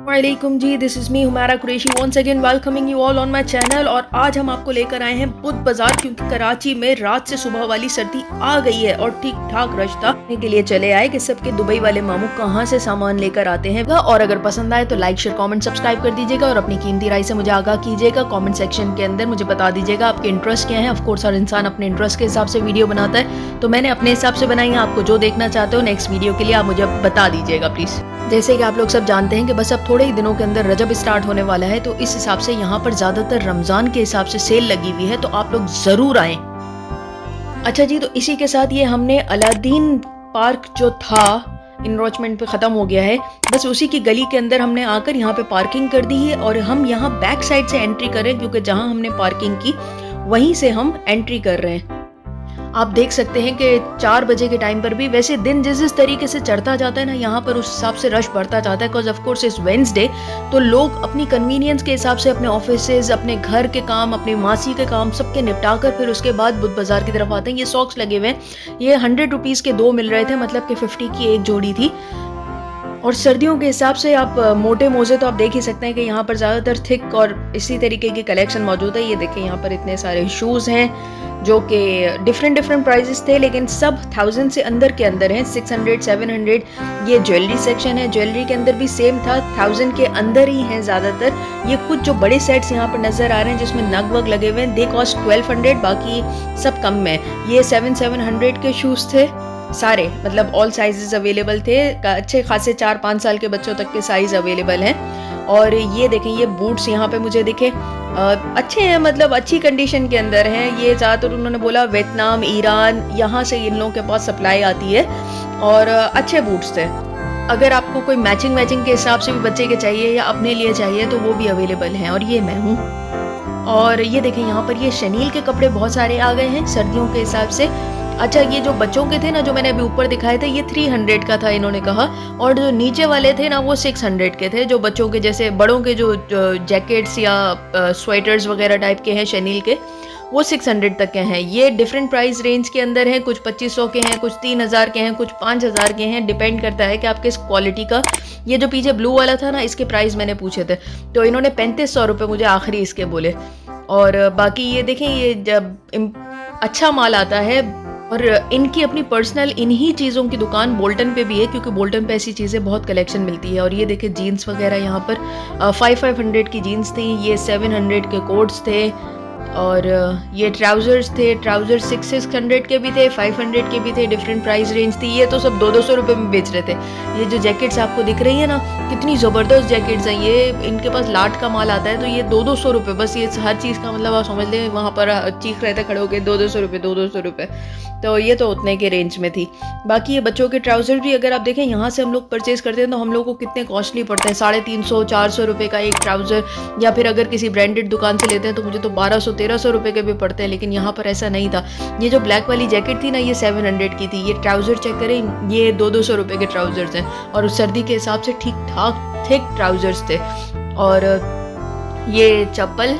वालेकुम जी, this is me Humara Qureshi once again welcoming you all on my channel. और आज हम आपको लेकर आए हैं बुध बाजार, क्योंकि कराची में रात से सुबह वाली सर्दी आ गई है और ठीक ठाक रश्ता के लिए चले आए कि सबके दुबई वाले मामू कहां से सामान लेकर आते हैं। और अगर पसंद आए तो लाइक शेयर कमेंट सब्सक्राइब कर दीजिएगा और अपनी कीमती राय से मुझे आगाह कीजिएगा। कमेंट सेक्शन के अंदर मुझे बता दीजिएगा आपके इंटरेस्ट क्या है। ऑफकोर्स हर इंसान अपने इंटरेस्ट के हिसाब से वीडियो बनाता है, तो मैंने अपने हिसाब से बनाई है। आपको जो देखना चाहते हो नेक्स्ट वीडियो के लिए आप मुझे बता दीजिएगा प्लीज। जैसे कि आप लोग सब जानते हैं कि बस अब थोड़े ही दिनों के अंदर रजब स्टार्ट होने वाला है, तो इस हिसाब से यहाँ पर ज़्यादातर रमज़ान के हिसाब से सेल लगी हुई है, तो आप लोग ज़रूर आएँ। अच्छा जी, तो इसी के साथ ये हमने अलादीन पार्क जो था इनरोचमेंट पे ख़त्म हो गया है, बस उसी की गली के अंदर हमने आकर यहाँ पे पार्किंग कर दी है और हम यहाँ बैक साइड से एंट्री कर रहे हैं, क्योंकि जहाँ हमने पार्किंग की वहीं से हम एंट्री कर रहे हैं। आप देख सकते हैं कि 4 बजे के टाइम पर भी वैसे दिन जिस तरीके से चढ़ता जाता है ना, यहाँ पर उस हिसाब से रश बढ़ता जाता है। बिकॉज ऑफ कोर्स इस वेडनेसडे तो लोग अपनी कन्वीनियंस के हिसाब से अपने ऑफिसेज, अपने घर के काम, अपने मासी के काम सबके निपटा कर फिर उसके बाद बुध बाजार की तरफ आते हैं। ये सॉक्स लगे हुए हैं, ये 100 रुपीज़ के 2 मिल रहे थे, मतलब कि 50 की एक जोड़ी थी। और सर्दियों के हिसाब से आप मोटे मोजे तो आप देख ही सकते हैं कि यहाँ पर ज़्यादातर थिक और इसी तरीके की कलेक्शन मौजूद है। ये देखें, यहाँ पर इतने सारे शूज़ हैं जो कि डिफरेंट प्राइजेस थे, लेकिन सब 1000 से अंदर के अंदर हैं, 600 700। ये ज्वेलरी सेक्शन है, ज्वेलरी के अंदर भी सेम था, 1000 के अंदर ही हैं ज़्यादातर। ये कुछ जो बड़े सेट्स यहाँ पर नज़र आ रहे हैं जिसमें नग वग लगे हुए हैं, दे कॉस्ट 1200, बाकी सब कम में। ये 700 के शूज़ थे सारे, मतलब ऑल साइजेस अवेलेबल थे, अच्छे खासे 4-5 साल के बच्चों तक के साइज अवेलेबल हैं। और ये देखें, ये बूट्स यहाँ पे मुझे दिखे अच्छे हैं, मतलब अच्छी कंडीशन के अंदर हैं। ये ज़्यादातर उन्होंने बोला वियतनाम, ईरान, यहाँ से इन लोगों के पास सप्लाई आती है और अच्छे बूट्स थे। अगर आपको कोई मैचिंग के हिसाब से भी बच्चे के चाहिए या अपने लिए चाहिए तो वो भी अवेलेबल हैं, और ये मैं हूँ। और ये देखें, यहाँ पर ये शनील के कपड़े बहुत सारे आ गए हैं सर्दियों के हिसाब से। अच्छा, ये जो बच्चों के थे ना, जो मैंने अभी ऊपर दिखाए थे, ये 300 का था इन्होंने कहा, और जो नीचे वाले थे ना वो 600 के थे। जो बच्चों के जैसे बड़ों के जो जैकेट्स या स्वेटर्स वगैरह टाइप के हैं शनील के, वो 600 तक के हैं। ये डिफरेंट प्राइस रेंज के अंदर हैं, कुछ 2500 के हैं, कुछ 3000 के हैं, कुछ 5000 के हैं। डिपेंड करता है कि आप किस क्वालिटी का। ये जो पीछे ब्लू वाला था ना, इसके प्राइस मैंने पूछे थे तो इन्होंने 3500 रुपये मुझे आखिरी इसके बोले। और बाकी ये देखें, ये जब अच्छा माल आता है, और इनकी अपनी पर्सनल इन्हीं चीज़ों की दुकान बोल्टन पे भी है, क्योंकि बोल्टन पे ऐसी चीज़ें बहुत कलेक्शन मिलती है। और ये देखें, जीन्स वगैरह यहाँ पर 500 की जीन्स थी, ये 700 के कोट्स थे, और ये ट्राउज़र्स थे, ट्राउज़र 600 के भी थे, 500 के भी थे, डिफरेंट प्राइस रेंज थी। ये तो सब 200 रुपये में बेच रहे थे। ये जो जैकेट्स आपको दिख रही है ना, कितनी ज़बरदस्त जैकेट्स हैं। ये इनके पास लाट का माल आता है, तो ये 200 रुपये बस। ये हर चीज़ का मतलब आप समझ लें, वहाँ पर चीख रहे थे खड़े होकर 200 रुपये 200 रुपये, तो ये तो उतने के रेंज में थी। बाकी ये बच्चों के ट्राउज़र भी अगर आप देखें, यहाँ से हम लोग परचेज़ करते हैं तो हम लोग को कितने कॉस्टली पड़ते हैं, 350 400 रुपये का एक ट्राउज़र, या फिर अगर किसी ब्रांडेड दुकान से लेते हैं तो मुझे तो 1200-1300 रुपये के भी पड़ते हैं। लेकिन यहाँ पर ऐसा नहीं था। ये जो ब्लैक वाली जैकेट थी ना, ये 700 की थी। ये ट्राउज़र चेक करें, ये 200 रुपये के ट्राउज़र्स हैं, और सर्दी के हिसाब से ठीक ठाक थिक ट्राउज़र्स थे। और ये चप्पल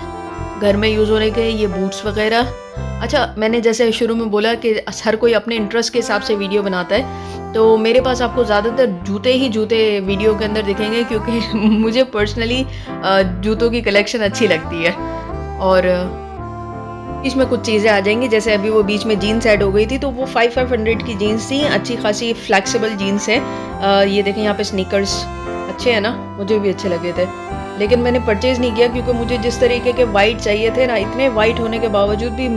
घर में यूज़ होने के, ये बूट्स वगैरह। अच्छा, मैंने जैसे शुरू में बोला कि हर कोई अपने इंटरेस्ट के हिसाब से वीडियो बनाता है, तो मेरे पास आपको ज़्यादातर जूते वीडियो के अंदर दिखेंगे, क्योंकि मुझे पर्सनली जूतों की कलेक्शन अच्छी लगती है। और इसमें कुछ चीज़ें आ जाएंगी, जैसे अभी वो बीच में जीन्स ऐड हो गई थी, तो वो 500 की जीन्स थी, अच्छी खासी फ्लेक्सिबल जीन्स है। ये देखें, यहाँ पे स्नीकर्स अच्छे हैं ना, मुझे भी अच्छे लगे थे, लेकिन मैंने परचेज़ नहीं किया, क्योंकि मुझे जिस तरीके के वाइट चाहिए थे ना, इतने वाइट होने के बावजूद भी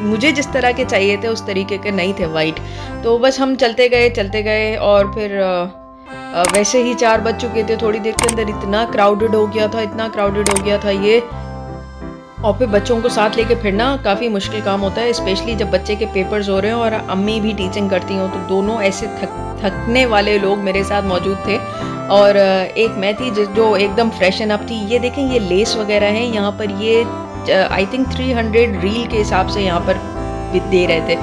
मुझे जिस तरह के चाहिए थे उस तरीके के नहीं थे वाइट। तो बस हम चलते गए और फिर वैसे ही 4 बज चुके थे। थोड़ी देर के अंदर इतना क्राउडेड हो गया था ये। और फिर बच्चों को साथ लेके फिरना काफ़ी मुश्किल काम होता है, स्पेशली जब बच्चे के पेपर्स हो रहे हैं और अम्मी भी टीचिंग करती हों, तो दोनों ऐसे थकने वाले लोग मेरे साथ मौजूद थे। और एक मैं थी जो एकदम फ्रेशन अप थी। ये देखें, ये लेस वगैरह हैं यहाँ पर, ये आई थिंक 300 रील के हिसाब से यहाँ पर दे रहे थे।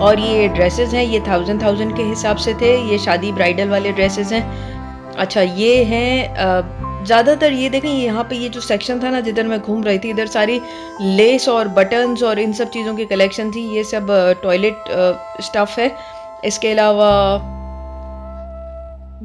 और ये ड्रेसेस हैं, ये 1000 के हिसाब से थे, ये शादी ब्राइडल वाले ड्रेसेस हैं। अच्छा, ये हैं ज़्यादातर, ये देखें, यहाँ पे ये जो सेक्शन था ना जिधर मैं घूम रही थी, इधर सारी लेस और बटन्स और इन सब चीज़ों की कलेक्शन थी। ये सब टॉयलेट स्टफ़ है। इसके अलावा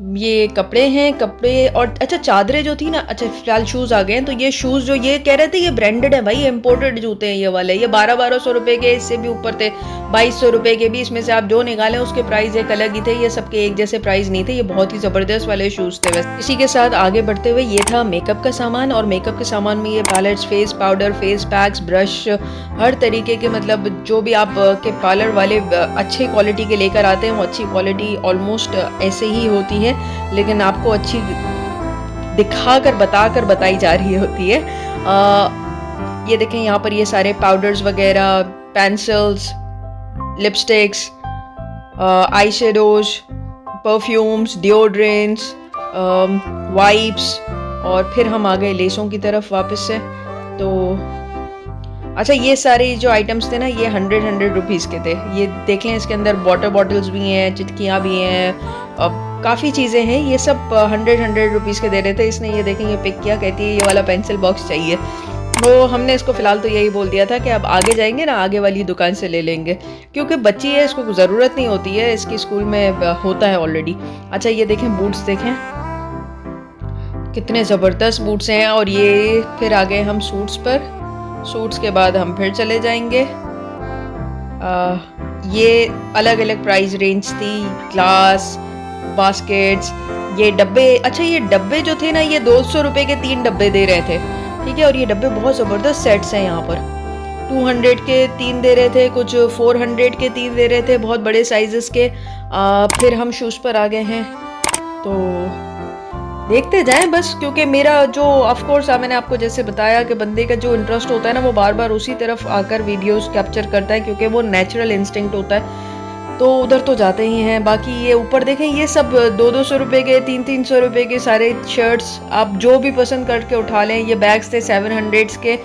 ये कपड़े हैं, कपड़े और अच्छा चादरें जो थी ना, अच्छा फिलहाल शूज़ आ गए हैं। तो ये शूज़ जो ये कह रहे थे ये ब्रांडेड है भाई, इम्पोर्टेड जूते हैं ये वाले, ये 1200 रुपए के, इससे भी ऊपर थे 2200 रुपए के भी। इसमें से आप जो निकालें उसके प्राइस एक अलग ही थे, ये सबके एक जैसे प्राइस नहीं थे, ये बहुत ही ज़बरदस्त वाले शूज़ थे। वैसे इसी के साथ आगे बढ़ते हुए ये था मेकअप का सामान, और मेकअप के सामान में ये palettes, face powder, face packs, brush, हर तरीके के मतलब जो भी आप के पार्लर वाले अच्छे क्वालिटी के लेकर आते हैं वो अच्छी क्वालिटी ऑलमोस्ट ऐसे ही होती है, लेकिन आपको अच्छी दिखाकर बताकर बताई जा रही होती है। ये देखें यहाँ पर ये सारे पाउडर्स वगैरह, pencils, lipsticks, eye shadows, perfumes, deodorants, wipes, और फिर हम आ गए लेसों की तरफ वापस से। तो अच्छा ये सारे जो आइटम्स थे ना ये 100 रुपीज़ के थे। ये देख लें, इसके अंदर वाटर बॉटल्स भी हैं, चिटकियाँ भी हैं, काफ़ी चीज़ें हैं। ये सब 100 रुपीज़ के दे रहे थे। इसने ये देखें ये पिक किया, कहती है ये वाला पेंसिल बॉक्स चाहिए। तो हमने इसको फ़िलहाल तो यही बोल दिया था कि अब आगे जाएंगे ना, आगे वाली दुकान से ले लेंगे, क्योंकि बच्ची है, इसको ज़रूरत नहीं होती है, इसकी स्कूल में होता है ऑलरेडी। अच्छा ये देखें बूट्स, देखें कितने ज़बरदस्त बूट्स हैं। और ये फिर आ गए हम सूट्स पर। सूट्स के बाद हम फिर चले जाएंगे। ये अलग अलग प्राइस रेंज थी, ग्लास, बास्केट्स, ये डब्बे। अच्छा ये डब्बे जो थे ना ये 200 रुपए के 3 डब्बे दे रहे थे, ठीक है। और ये डब्बे बहुत ज़बरदस्त सेट्स हैं, यहाँ पर 200 के 3 दे रहे थे, कुछ 400 के 3 दे रहे थे, बहुत बड़े साइजेस के। फिर हम शूज़ पर आ गए हैं, तो देखते जाएं बस, क्योंकि मेरा जो ऑफ कोर्स मैंने आपको जैसे बताया कि बंदे का जो इंटरेस्ट होता है ना वो बार बार उसी तरफ आकर वीडियोस कैप्चर करता है, क्योंकि वो नेचुरल इंस्टिंक्ट होता है, तो उधर तो जाते ही हैं। बाकी ये ऊपर देखें ये सब 200 रुपए के, 300 रुपए के सारे शर्ट्स, आप जो भी पसंद करके उठा लें। ये बैग्स थे 700 के।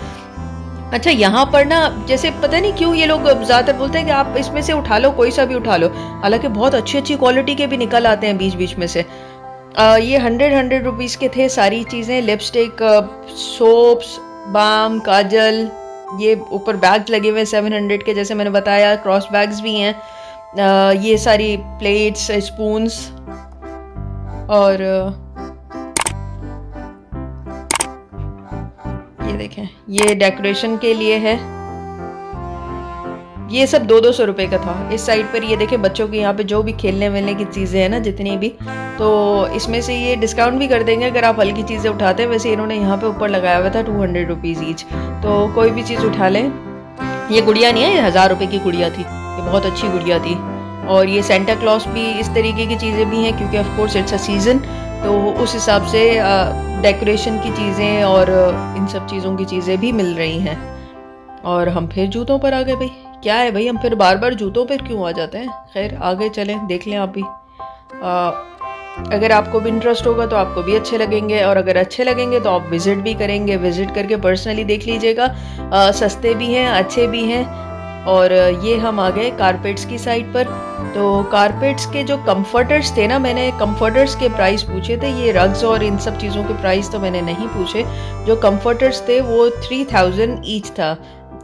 अच्छा यहाँ पर ना जैसे पता नहीं क्यों ये लोग ज़्यादातर बोलते हैं कि आप इसमें से उठा लो, कोई सा भी उठा लो, हालांकि बहुत अच्छी अच्छी क्वालिटी के भी निकल आते हैं बीच बीच में से। ये 100 रुपीज़ के थे सारी चीज़ें, लिपस्टिक, सोप्स, बाम, काजल। ये ऊपर बैग्स लगे हुए हैं 700 के, जैसे मैंने बताया, क्रॉस बैग्स भी हैं। ये सारी प्लेट्स, स्पून्स, और ये देखें ये डेकोरेशन के लिए है। ये सब 200 रुपए का था। इस साइड पर ये देखें बच्चों के यहाँ पे जो भी खेलने वेलने की चीज़ें हैं ना जितनी भी, तो इसमें से ये डिस्काउंट भी कर देंगे अगर आप हल्की चीज़ें उठाते हैं। वैसे इन्होंने यहाँ पे ऊपर लगाया हुआ था 200 रुपीज़ ईच, तो कोई भी चीज़ उठा लें। ये गुड़िया नहीं है, ये 1000 रुपये की गुड़िया थी, ये बहुत अच्छी गुड़िया थी। और ये सेंटा क्लॉस भी, इस तरीके की चीज़ें भी हैं, क्योंकि of course it's a season, तो उस हिसाब से डेकोरेशन की चीज़ें और इन सब चीज़ों की चीज़ें भी मिल रही हैं। और हम फिर जूतों पर आ गए। भाई क्या है भाई, हम फिर बार बार जूतों पर क्यों आ जाते हैं। खैर आगे चलें, देख लें आप भी। अगर आपको भी इंटरेस्ट होगा तो आपको भी अच्छे लगेंगे, और अगर अच्छे लगेंगे तो आप विज़िट भी करेंगे, विज़िट करके पर्सनली देख लीजिएगा। सस्ते भी हैं, अच्छे भी हैं। और ये हम आ गए कारपेट्स की साइड पर। तो कारपेट्स के जो कंफर्टर्स थे ना, मैंने कंफर्टर्स के प्राइस पूछे थे, ये रग्स और इन सब चीज़ों के प्राइस तो मैंने नहीं पूछे। जो कंफर्टर्स थे वो 3000 ईच था।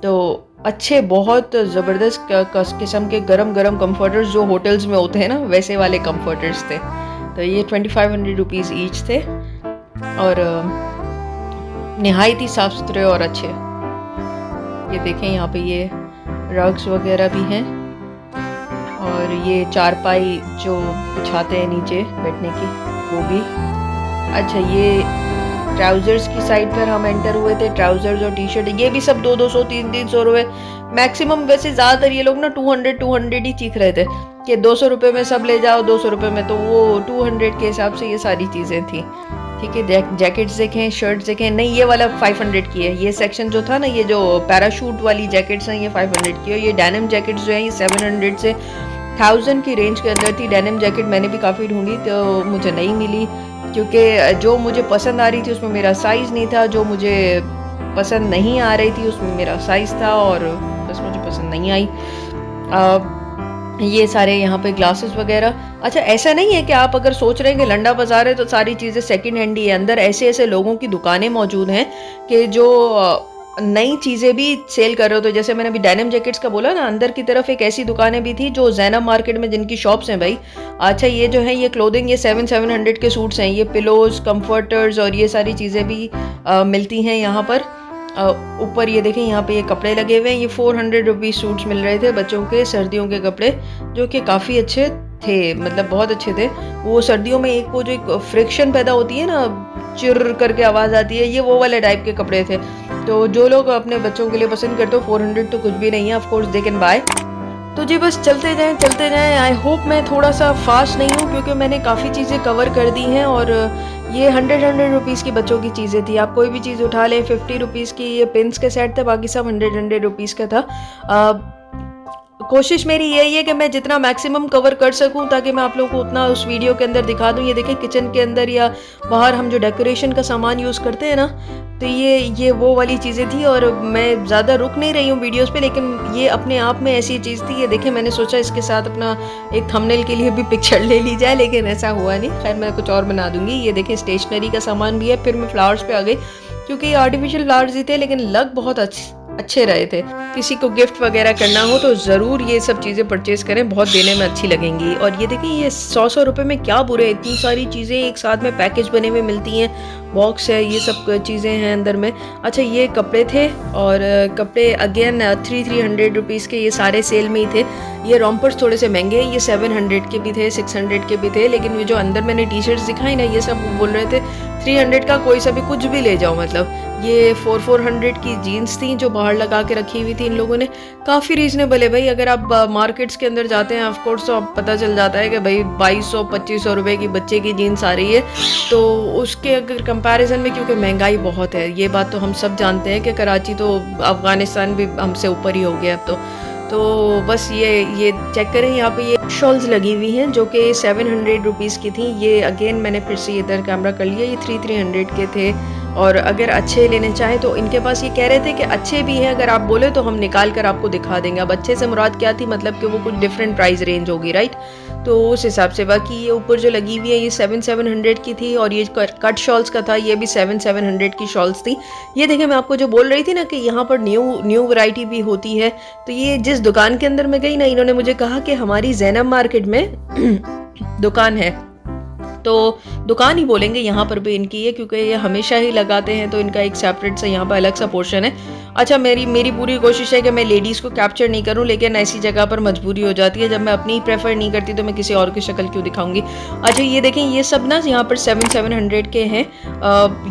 तो अच्छे बहुत ज़बरदस्त किस्म के गरम गरम कंफर्टर्स जो होटल्स में होते हैं ना, वैसे वाले कंफर्टर्स थे। तो ये 2500 रुपीज़ ईच थे, और नहायत ही साफ़ सुथरे और अच्छे। ये देखें यहाँ पे ये रग्स वगैरह भी हैं, और ये चारपाई जो बिछाते हैं नीचे बैठने की वो भी। अच्छा ये ट्राउज़र्स की साइड पर हम एंटर हुए थे। ट्राउज़र्स और टी शर्ट ये भी सब 200 300 रुपये मैक्सिमम। वैसे ज़्यादातर ये लोग ना 200 ही चीख रहे थे कि 200 रुपये में सब ले जाओ, 200 रुपये में, तो वो 200 के हिसाब से ये सारी चीज़ें थी, ठीक है। जैकेट्स देखें, शर्ट्स देखें, नहीं ये वाला 500 की है। ये सेक्शन जो था ना, ये जो पैराशूट वाली जैकेट्स हैं ये 500 की है। ये डेनिम जैकेट्स जो हैं ये 700 से 1000 की रेंज के अंदर थी। डेनिम जैकेट मैंने भी काफ़ी ढूंढी तो मुझे नहीं मिली, क्योंकि जो मुझे पसंद आ रही थी उसमें मेरा साइज़ नहीं था, जो मुझे पसंद नहीं आ रही थी उसमें मेरा साइज़ था, और बस मुझे पसंद नहीं आई। ये सारे यहाँ पे ग्लासेस वगैरह। अच्छा ऐसा नहीं है कि आप अगर सोच रहे हैं कि लंडा बाज़ार है तो सारी चीज़ें सेकंड हैंड ही है। अंदर ऐसे ऐसे लोगों की दुकानें मौजूद हैं कि जो नई चीज़ें भी सेल कर रहे हो। तो जैसे मैंने अभी डेनिम जैकेट्स का बोला ना, अंदर की तरफ एक ऐसी दुकानें भी थी जो ज़ैनब मार्केट में जिनकी शॉप्स हैं भाई। अच्छा ये जो है ये क्लोथिंग, ये 700 के सूट्स हैं, ये पिलोज, कंफर्टर्स और ये सारी चीज़ें भी मिलती हैं यहाँ पर। ऊपर ये देखें यहाँ पे ये कपड़े लगे हुए हैं, ये 400 रुपीज़ सूट्स मिल रहे थे बच्चों के, सर्दियों के कपड़े जो कि काफ़ी अच्छे थे, मतलब बहुत अच्छे थे। वो सर्दियों में एक वो जो एक फ्रिक्शन पैदा होती है ना, चिर करके आवाज़ आती है, ये वो वाले टाइप के कपड़े थे। तो जो लोग अपने बच्चों के लिए पसंद करते हो, 400 तो कुछ भी नहीं है, of course they can buy. तो जी बस चलते जाएं। आई होप मैं थोड़ा सा फास्ट नहीं हूँ क्योंकि मैंने काफ़ी चीज़ें कवर कर दी हैं। और ये 100 रुपीज़ की बच्चों की चीज़ें थी। आप कोई भी चीज़ उठा लें, 50 रुपीज़ की ये पिन्स के सेट थे, बाकी सब 100 रुपीज़ का था। कोशिश मेरी यही है कि मैं जितना मैक्सिमम कवर कर सकूं ताकि मैं आप लोगों को उतना उस वीडियो के अंदर दिखा दूं। ये देखें किचन के अंदर या बाहर हम जो डेकोरेशन का सामान यूज़ करते हैं ना, तो ये वो वाली चीज़ें थी। और मैं ज़्यादा रुक नहीं रही हूँ वीडियोस पे, लेकिन ये अपने आप में ऐसी चीज़ थी। ये देखें, मैंने सोचा इसके साथ अपना एक थंबनेल के लिए भी पिक्चर ले ली जाए, लेकिन ऐसा हुआ नहीं। खैर मैं कुछ और बना दूंगी। ये देखें स्टेशनरी का सामान भी है। फिर मैं फ्लावर्स पे आ गई क्योंकि ये आर्टिफिशियल फ्लावर्स ही थे, लेकिन लग बहुत अच्छे रहे थे। किसी को गिफ्ट वगैरह करना हो तो ज़रूर ये सब चीज़ें परचेज़ करें, बहुत देने में अच्छी लगेंगी। और ये देखिए ये 100 रुपये में क्या बुरे, इतनी सारी चीज़ें एक साथ में पैकेज बने हुए मिलती हैं, बॉक्स है, ये सब चीज़ें हैं अंदर में। अच्छा ये कपड़े थे, और कपड़े अगेन 300 रुपीज़ के, ये सारे सेल में ही थे। ये रॉम्पर्स थोड़े से महंगे हैं, ये 700 के भी थे, 600 के भी थे, लेकिन ये जो अंदर मैंने टी शर्ट्स दिखाई ना, ये सब बोल रहे थे 300 का कोई सा भी कुछ भी ले जाओ। मतलब ये 400 की जीन्स थी जो बाहर लगा के रखी हुई थी इन लोगों ने, काफ़ी रीजनेबल है भाई। अगर आप मार्केट्स के अंदर जाते हैं ऑफ कोर्स तो आप पता चल जाता है कि भाई 2200-2500 रुपये की बच्चे की जीन्स आ रही है। तो उसके अगर कंपैरिजन में, क्योंकि महंगाई बहुत है, ये बात तो हम सब जानते हैं कि कराची तो अफ़गानिस्तान भी हमसे ऊपर ही हो गया अब तो बस ये चेक करें, यहाँ पे ये शॉल्स लगी हुई हैं जो कि 700 रुपीज़ की थी। ये अगेन मैंने फिर से इधर कैमरा कर लिया, ये 300 के थे। और अगर अच्छे लेने चाहें तो इनके पास ये कह रहे थे कि अच्छे भी हैं, अगर आप बोले तो हम निकाल कर आपको दिखा देंगे। अब अच्छे से मुराद क्या थी, मतलब कि वो कुछ डिफरेंट प्राइस रेंज होगी, राइट। तो उस हिसाब से बाकी ये ऊपर जो लगी हुई है ये 700 की थी, और ये कट शॉल्स का था, ये भी 700 की शॉल्स थी। ये देखें, मैं आपको जो बोल रही थी ना कि यहाँ पर न्यू वैरायटी भी होती है। तो ये जिस दुकान के अंदर मैं गई ना, इन्होंने मुझे कहा कि हमारी ज़ैनब मार्केट में दुकान है, तो दुकान ही बोलेंगे यहाँ पर भी इनकी है, क्योंकि ये हमेशा ही लगाते हैं, तो इनका एक सेपरेट सा यहाँ पर अलग सा पोर्शन है। अच्छा मेरी पूरी कोशिश है कि मैं लेडीज़ को कैप्चर नहीं करूँ, लेकिन ऐसी जगह पर मजबूरी हो जाती है, जब मैं अपनी प्रेफर नहीं करती तो मैं किसी और की शक्ल क्यों दिखाऊंगी। अच्छा ये देखें, ये सब ना यहाँ पर 700 के हैं।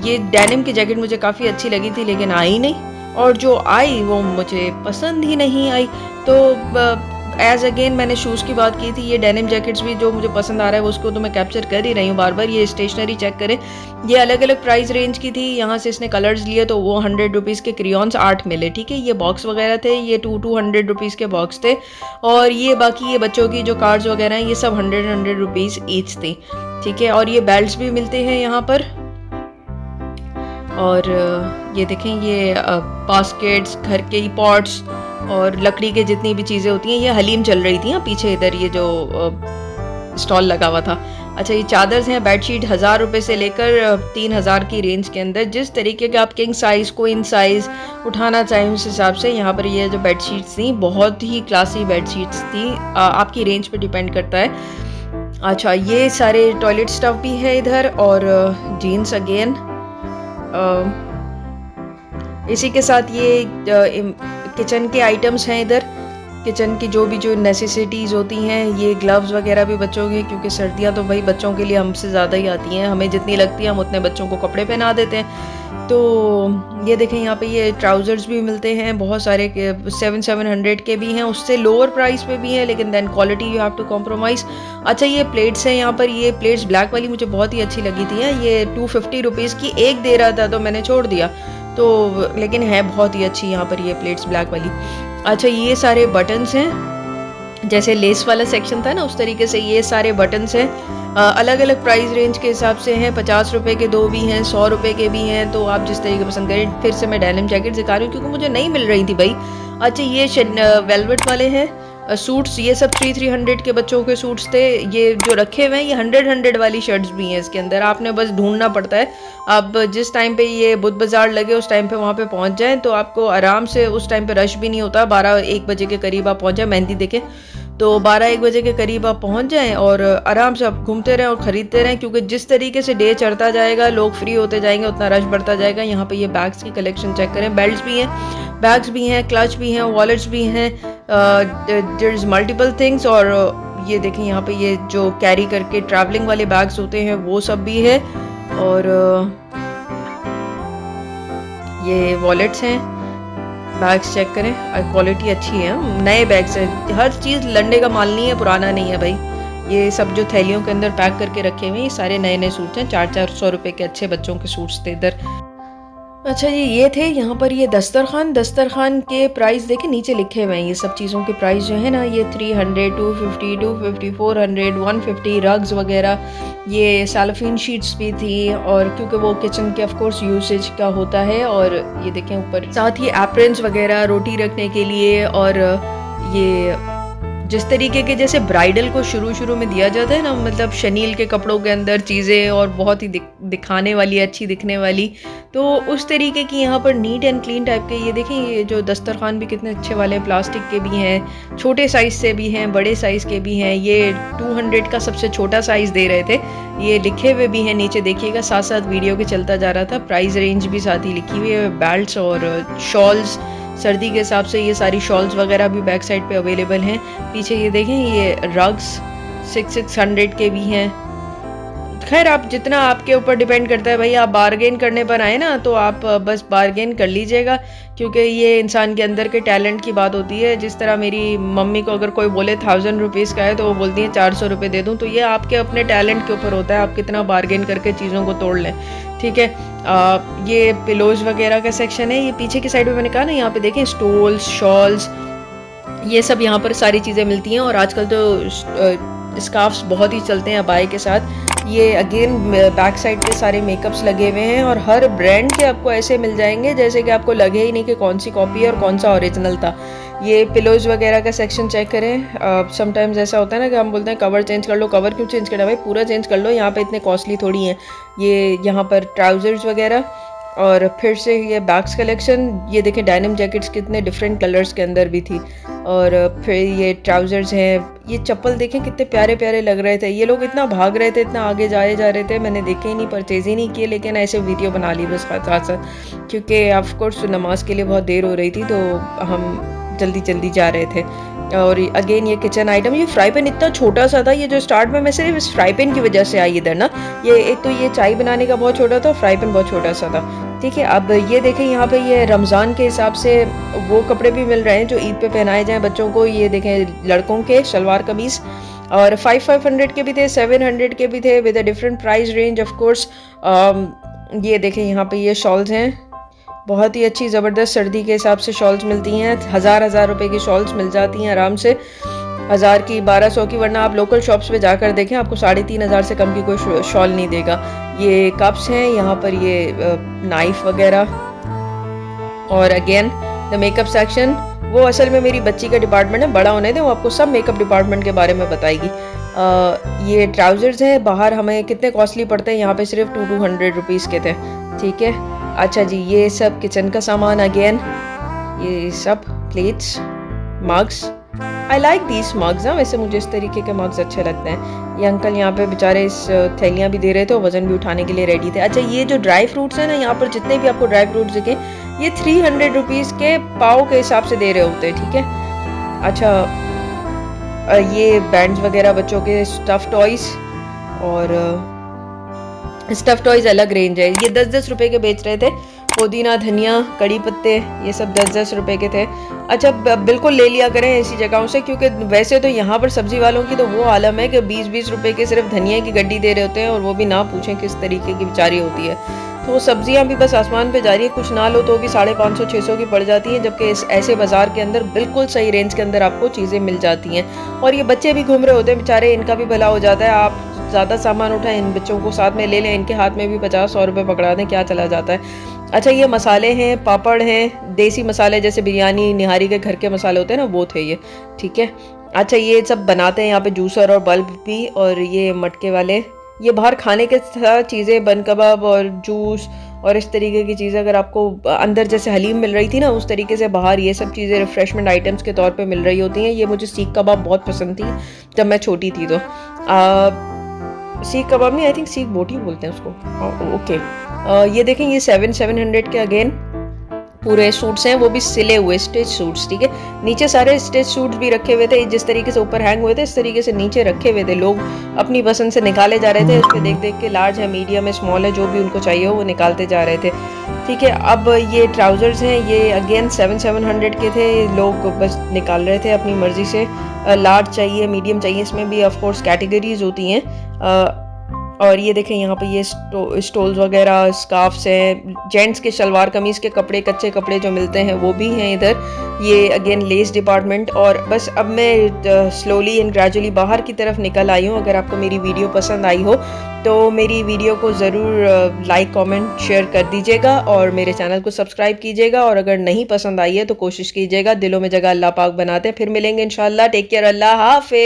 ये डेनिम की जैकेट मुझे काफ़ी अच्छी लगी थी, लेकिन आई नहीं, और जो आई वो मुझे पसंद ही नहीं आई। तो एज अगेन मैंने शूज़ की बात की थी, ये डेनिम जैकेट्स भी जो मुझे पसंद आ रहा है उसको तो मैं कैप्चर कर ही रही हूँ बार बार। ये स्टेशनरी चेक करें, ये अलग अलग प्राइस रेंज की थी। यहाँ से इसने कलर्स लिए तो वो 100 रुपीज़ के क्रियॉन्स 8 मिले, ठीक है। ये बॉक्स वगैरह थे, ये 200 रुपीज़ के बॉक्स थे। और ये बाकी ये बच्चों की जो कार्ड्स वगैरह हैं, ये सब 100 रुपीज़ ईच थी, ठीक है। और ये बेल्ट्स भी मिलते हैं यहाँ पर। और ये देखें, ये बास्केट्स, घर के पॉट्स और लकड़ी के जितनी भी चीज़ें होती हैं, ये हलीम चल रही थी पीछे इधर, ये जो स्टॉल लगा हुआ था। अच्छा ये चादर्स हैं, बेडशीट 1000 रुपये से लेकर 3000 की रेंज के अंदर, जिस तरीके का आप किंग साइज़ क्वीन साइज़ उठाना चाहें उस हिसाब से। यहाँ पर ये जो बेडशीट्स थी बहुत ही क्लासी बेडशीट्स थी, आपकी रेंज पे डिपेंड करता है। अच्छा ये सारे टॉयलेट स्टफ भी है इधर, और जीन्स अगेन। इसी के साथ ये किचन के आइटम्स हैं इधर, किचन की जो नेसेसिटीज़ होती हैं, ये ग्लव्स वगैरह भी बच्चों के, क्योंकि सर्दियाँ तो भाई बच्चों के लिए हमसे ज़्यादा ही आती हैं, हमें जितनी लगती है हम उतने बच्चों को कपड़े पहना देते हैं। तो ये देखें, यहाँ पे ये ट्राउज़र्स भी मिलते हैं बहुत सारे, 700 के भी हैं, उससे लोअर प्राइस पे भी हैं, लेकिन then quality you have to compromise. अच्छा ये प्लेट्स हैं यहाँ पर, ये प्लेट्स ब्लैक वाली मुझे बहुत ही अच्छी लगी थी। ये 250 रुपीज़ की एक दे रहा था तो मैंने छोड़ दिया, तो लेकिन है बहुत ही अच्छी यहाँ पर ये प्लेट्स ब्लैक वाली। अच्छा ये सारे बटन्स हैं, जैसे लेस वाला सेक्शन था ना उस तरीके से ये सारे बटन्स हैं, अलग अलग प्राइस रेंज के हिसाब से हैं। 50 रुपये के 2 भी हैं, 100 रुपये के भी हैं, तो आप जिस तरीके पसंद करें। फिर से मैं डेनिम जैकेट दिखा रही हूँ क्योंकि मुझे नहीं मिल रही थी भाई। अच्छा ये वेलवेट वाले हैं, सूट्स, ये सब 300 के बच्चों के सूट्स थे। ये जो रखे हुए हैं ये 100 वाली शर्ट्स भी हैं इसके अंदर, आपने बस ढूंढना पड़ता है। आप जिस टाइम पे ये बुध बाज़ार लगे उस टाइम पे वहाँ पे पहुँच जाएं तो आपको आराम से, उस टाइम पे रश भी नहीं होता, 12-1 बजे के करीब आप पहुँच जाएं मेहंदी देखे, तो 12-1 बजे के करीब आप पहुँच जाएं और आराम से आप घूमते रहें और ख़रीदते रहें, क्योंकि जिस तरीके से डे चढ़ता जाएगा, लोग फ्री होते जाएंगे, उतना रश बढ़ता जाएगा। यहाँ पे ये बैग्स की कलेक्शन चेक करें, बेल्ट्स भी हैं, बैग्स भी हैं, क्लच भी हैं, वॉलेट्स भी हैं, देयर इज़ मल्टीपल थिंग्स। और ये देखें यहाँ पे ये जो कैरी करके ट्रैवलिंग वाले बैग्स होते हैं वो सब भी है, और ये वॉलेट्स हैं, बैग्स चेक करें, क्वालिटी अच्छी है, नए बैग्स हैं, हर चीज़ लंडे का माल नहीं है, पुराना नहीं है भाई। ये सब जो थैलियों के अंदर पैक करके रखे हुए हैं ये सारे नए नए सूट्स हैं, 400-400 रुपये के अच्छे बच्चों के सूट्स थे इधर। अच्छा जी, ये थे यहाँ पर ये दस्तरखान के प्राइस देखे नीचे लिखे हुए हैं, ये सब चीज़ों के प्राइस जो है ना, ये 300, 250, 250, 400, 150 रग्स वगैरह, ये सैलोफिन शीट्स भी थी, और क्योंकि वो किचन के ऑफ कोर्स यूसेज का होता है। और ये देखें ऊपर साथ ही एप्रन्स वगैरह रोटी रखने के लिए, और ये जिस तरीके के जैसे ब्राइडल को शुरू में दिया जाता है ना, मतलब शनील के कपड़ों के अंदर चीज़ें और बहुत ही दिखाने वाली, अच्छी दिखने वाली, तो उस तरीके की यहाँ पर नीट एंड क्लीन टाइप के। ये देखें ये जो दस्तरखान भी कितने अच्छे वाले हैं, प्लास्टिक के भी हैं, छोटे साइज़ से भी हैं, बड़े साइज़ के भी हैं। ये 200 का सबसे छोटा साइज़ दे रहे थे, ये लिखे हुए भी हैं नीचे देखिएगा, साथ साथ वीडियो के चलता जा रहा था, प्राइस रेंज भी साथ ही लिखी हुई है। बेल्ट्स और शॉल्स, सर्दी के हिसाब से ये सारी शॉल्स वगैरह भी बैक साइड पे अवेलेबल हैं। पीछे ये देखें ये रग्स 600 के भी हैं। खैर आप जितना आपके ऊपर डिपेंड करता है भाई, आप बार्गेन करने पर आए ना तो आप बस बार्गेन कर लीजिएगा, क्योंकि ये इंसान के अंदर के टैलेंट की बात होती है। जिस तरह मेरी मम्मी को अगर कोई बोले 1000 रुपीज़ का है तो वो बोलती हैं 400 रुपये दे दूँ, तो ये आपके अपने टैलेंट के ऊपर होता है, आप कितना बार्गेन करके चीज़ों को तोड़ लें, ठीक है। ये पिलोज वगैरह का सेक्शन है, ये पीछे की साइड में मैंने कहा ना, यहाँ पे देखें स्टोल्स, शॉल्स, ये सब यहाँ पर सारी चीज़ें मिलती हैं। और आजकल तो स्कार्फ्स बहुत ही चलते हैं अबाए के साथ। ये अगेन बैक साइड पे सारे मेकअप्स लगे हुए हैं, और हर ब्रांड के आपको ऐसे मिल जाएंगे जैसे कि आपको लगे ही नहीं कि कौन सी कॉपी है और कौन सा ओरिजिनल था। ये पिलोज वगैरह का सेक्शन चेक करें। समटाइम्स ऐसा होता है ना कि हम बोलते हैं कवर चेंज कर लो, कवर क्यों चेंज करना भाई, पूरा चेंज कर लो, यहाँ पे इतने कॉस्टली थोड़ी हैं। ये यहाँ पर ट्राउज़र्स वगैरह, और फिर से ये बैग्स कलेक्शन, ये देखें डेनिम जैकेट्स कितने डिफरेंट कलर्स के अंदर भी थी। और फिर ये ट्राउज़र्स हैं, ये चप्पल देखें कितने प्यारे प्यारे लग रहे थे। ये लोग इतना भाग रहे थे, इतना आगे जाए जा रहे थे, मैंने देखे ही नहीं, परचेज़ ही नहीं किए, लेकिन ऐसे वीडियो बना ली बस साथ साथ, क्योंकि ऑफ कोर्स नमाज के लिए बहुत देर हो रही थी तो हम जल्दी जा रहे थे। और अगेन ये किचन आइटम, ये फ्राई पैन इतना छोटा सा था, ये जो स्टार्ट में मैं सिर्फ इस फ्राई पैन की वजह से आई इधर ना, ये एक तो ये चाय बनाने का बहुत छोटा था, फ्राई पैन बहुत छोटा सा था, ठीक है। अब ये देखें यहाँ पे ये रमज़ान के हिसाब से वो कपड़े भी मिल रहे हैं जो ईद पे पहनाए जाएं बच्चों को। ये देखें लड़कों के शलवार कमीज़, और 500 के भी थे, 700 के भी थे, with a different price range of course. ये देखें यहाँ पे ये शॉल्स हैं, बहुत ही अच्छी ज़बरदस्त सर्दी के हिसाब से शॉल्स मिलती हैं, 1000 रुपए की शॉल्स मिल जाती हैं आराम से, 1000 की, 1200 की, वरना आप लोकल शॉप्स पे जाकर देखें आपको 3500 से कम की कोई शॉल नहीं देगा। ये कप्स हैं, यहाँ पर ये नाइफ वगैरह, और अगेन द मेकअप सेक्शन, वो असल में मेरी बच्ची का डिपार्टमेंट है, बड़ा होने दें, वो आपको सब मेकअप डिपार्टमेंट के बारे में बताएगी। ये ट्राउज़र्स हैं, बाहर हमें कितने कॉस्टली पड़ते हैं, यहाँ पे सिर्फ 200 रुपीज़ के थे, ठीक है। अच्छा जी, ये सब किचन का सामान, अगेन ये सब plates, mugs, I like these mugs. हाँ, वैसे मुझे इस तरीके के मग्स अच्छे लगते हैं। ये अंकल यहाँ पे बेचारे इस थैलियाँ भी दे रहे थे और वज़न भी उठाने के लिए रेडी थे। अच्छा, ये जो ड्राई फ्रूट्स हैं ना, यहाँ पर जितने भी आपको ड्राई फ्रूट्स दिखे, ये 300 रुपीज़ के पाव के हिसाब से दे रहे होते हैं, ठीक है। अच्छा, ये बैंड्स वगैरह बच्चों के, स्टफ़ टॉयज़, और स्टफ़ टॉयज़ अलग रेंज है, ये 10-10 रुपए के बेच रहे थे। पुदीना, धनिया, कड़ी पत्ते, ये सब 10-10 रुपए के थे। अच्छा, बिल्कुल ले लिया करें ऐसी जगहों से, क्योंकि वैसे तो यहाँ पर सब्ज़ी वालों की तो वो आलम है कि 20-20 रुपए के सिर्फ धनिया की गड्डी दे रहे होते हैं, और वो भी ना पूछें किस तरीके की बेचारी होती है। तो वो सब्जियाँ भी बस आसमान पे जा रही है, कुछ ना लो तो भी 550-600 की पड़ जाती हैं, जबकि इस ऐसे बाज़ार के अंदर बिल्कुल सही रेंज के अंदर आपको चीज़ें मिल जाती हैं। और ये बच्चे भी घूम रहे होते हैं बेचारे, इनका भी भला हो जाता है। आप ज़्यादा सामान उठाएं, इन बच्चों को साथ में ले लें, इनके हाथ में भी 50-100 रुपये पकड़ा दें, क्या चला जाता है। अच्छा, ये मसाले हैं, पापड़ हैं, देसी मसाले जैसे बिरयानी, निहारी के घर के मसाले होते हैं ना, वो थे ये, ठीक है। अच्छा, ये सब बनाते हैं यहाँ पे जूसर और बल्ब भी, और ये मटके वाले, ये बाहर खाने के साथ चीज़ें, बन कबाब और जूस और इस तरीके की चीज़ें अगर आपको अंदर जैसे हलीम मिल रही थी ना, उस तरीके से बाहर ये सब चीज़ें रिफ्रेशमेंट आइटम्स के तौर पे मिल रही होती हैं। ये मुझे सीख कबाब बहुत पसंद थी जब मैं छोटी थी। तो सीख कबाब नहीं, आई थिंक सीख बोटी बोलते हैं उसको। ओके, ये देखें, ये 700 के अगेन पूरे सूट्स हैं, वो भी सिले हुए स्टिच सूट्स, ठीक है। नीचे सारे स्टिच सूट्स भी रखे हुए थे, जिस तरीके से ऊपर हैंग हुए थे इस तरीके से नीचे रखे हुए थे। लोग अपनी पसंद से निकाले जा रहे थे, उस पर देख देख के लार्ज है, मीडियम है, स्मॉल है, जो भी उनको चाहिए हो वो निकालते जा रहे थे, ठीक है। अब ये ट्राउजर्स हैं, ये अगेन 700 के थे, लोग बस निकाल रहे थे अपनी मर्जी से। लार्ज चाहिए, मीडियम चाहिए, इसमें भी ऑफ कोर्स कैटेगरीज होती हैं। और ये देखें यहाँ पे ये स्टोल्स वगैरह, स्कार्फ्स हैं, जेंट्स के शलवार कमीज़ के कपड़े, कच्चे कपड़े जो मिलते हैं वो भी हैं इधर। ये अगेन लेस डिपार्टमेंट। और बस अब मैं स्लोली एंड ग्रेजुअली बाहर की तरफ निकल आई हूँ। अगर आपको मेरी वीडियो पसंद आई हो तो मेरी वीडियो को ज़रूर लाइक, कमेंट, शेयर कर दीजिएगा और मेरे चैनल को सब्सक्राइब कीजिएगा। और अगर नहीं पसंद आई है तो कोशिश कीजिएगा, दिलों में जगह अल्लाह पाक बनाते हैं। फिर मिलेंगे इंशाल्लाह। टेक केयर, अल्लाह हाफिज़।